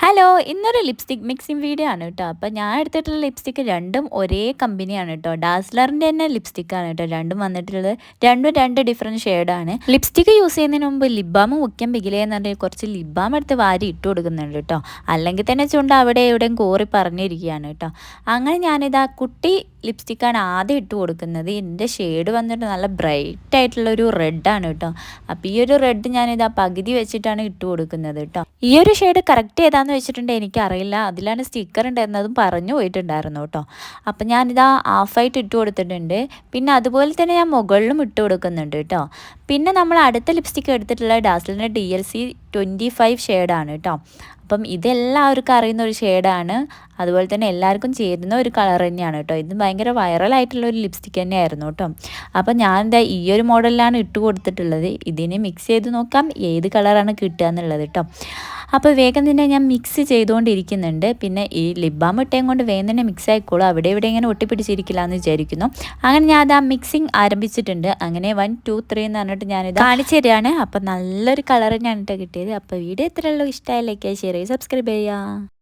Hello, ഇന്നൊരു lipstick mixing video ആണ് കേട്ടോ. അപ്പോൾ ഞാൻ എടുത്തിട്ടുള്ള ലിപ്സ്റ്റിക്ക് രണ്ടും ഒരേ കമ്പനിയാണ് കേട്ടോ. ഡാസ്ലറിൻ്റെ തന്നെ ലിപ്സ്റ്റിക്കാണ് കേട്ടോ രണ്ടും വന്നിട്ടുള്ളത്. രണ്ടും രണ്ട് ഡിഫറെൻറ്റ് ഷെയ്ഡാണ്. ലിപ്സ്റ്റിക്ക് യൂസ് ചെയ്യുന്നതിന് മുമ്പ് ലിപ് ബാം മുഖ്യം പികിലെന്ന് പറഞ്ഞാൽ കുറച്ച് ലിപ് ബാം എടുത്ത് വാരി ഇട്ട് കൊടുക്കുന്നുണ്ട് കേട്ടോ. അല്ലെങ്കിൽ തന്നെ ചുണ്ട് അവിടെ എവിടെയും കോറി പറഞ്ഞിരിക്കുകയാണ് കേട്ടോ. അങ്ങനെ ഞാനിതാ കുട്ടി ലിപ്സ്റ്റിക്കാണ് ആദ്യം ഇട്ട് കൊടുക്കുന്നത്. എൻ്റെ ഷെയ്ഡ് വന്നിട്ട് നല്ല ബ്രൈറ്റ് ആയിട്ടുള്ളൊരു റെഡാണ് കേട്ടോ. അപ്പോൾ ഈ ഒരു റെഡ് ഞാനിതാ പകുതി വെച്ചിട്ടാണ് ഇട്ട് കൊടുക്കുന്നത് കേട്ടോ. ഈ ഒരു ഷെയ്ഡ് കറക്റ്റ് ഏതാണെന്ന് വെച്ചിട്ടുണ്ടെങ്കിൽ എനിക്കറിയില്ല. അതിലാണ് സ്റ്റിക്കർ ഉണ്ടായിരുന്നതും പറഞ്ഞു പോയിട്ടുണ്ടായിരുന്നു കേട്ടോ. അപ്പം ഞാനിതാ ഹാഫായിട്ട് ഇട്ട് കൊടുത്തിട്ടുണ്ട്. പിന്നെ അതുപോലെ തന്നെ ഞാൻ മുകളിലും ഇട്ട് കൊടുക്കുന്നുണ്ട് കേട്ടോ. പിന്നെ നമ്മൾ അടുത്ത ലിപ്സ്റ്റിക്ക് എടുത്തിട്ടുള്ള ഡാസ്ലറിൻ്റെ DLC 25 ഷെയ്ഡാണ് കേട്ടോ. അപ്പം ഇതെല്ലാവർക്കും അറിയുന്ന ഒരു ഷെയ്ഡാണ്. അതുപോലെ തന്നെ എല്ലാവർക്കും ചേരുന്ന ഒരു കളർ തന്നെയാണ് കേട്ടോ. ഇത് ഭയങ്കര വൈറലായിട്ടുള്ള ഒരു ലിപ്സ്റ്റിക്ക് തന്നെയായിരുന്നു കേട്ടോ. അപ്പം ഞാൻ എന്താ ഈ ഒരു മോഡലിലാണ് ഇട്ട് കൊടുത്തിട്ടുള്ളത്. ഇതിനെ മിക്സ് ചെയ്ത് നോക്കാം ഏത് കളറാണ് കിട്ടുക എന്നുള്ളത് കേട്ടോ. അപ്പോൾ വേഗം തന്നെ ഞാൻ മിക്സ് ചെയ്തുകൊണ്ടിരിക്കുന്നുണ്ട്. പിന്നെ ഈ ലിപ് ബാം ഇട്ടേം കൊണ്ട് വേഗം തന്നെ മിക്സ് ആയിക്കോളും. അവിടെ ഇവിടെ ഇങ്ങനെ ഒട്ടിപ്പിടിച്ചിരിക്കില്ല എന്ന് വിചാരിക്കുന്നു. അങ്ങനെ ഞാൻ അത് ആ മിക്സിങ് ആരംഭിച്ചിട്ടുണ്ട്. അങ്ങനെ 1 2 3 എന്ന് പറഞ്ഞിട്ട് ഞാനിത് കാണിച്ചു തരികയാണ്. അപ്പം നല്ലൊരു കളർ തന്നെയാണ് കേട്ടോ കിട്ടിയത്. അപ്പോൾ വീഡിയോ എത്രയുള്ളൂ, ഇഷ്ടമായി ലൈക്ക് ചെയ്യുക, ഷെയർ ചെയ്യുക, സബ്സ്ക്രൈബ് ചെയ്യുക.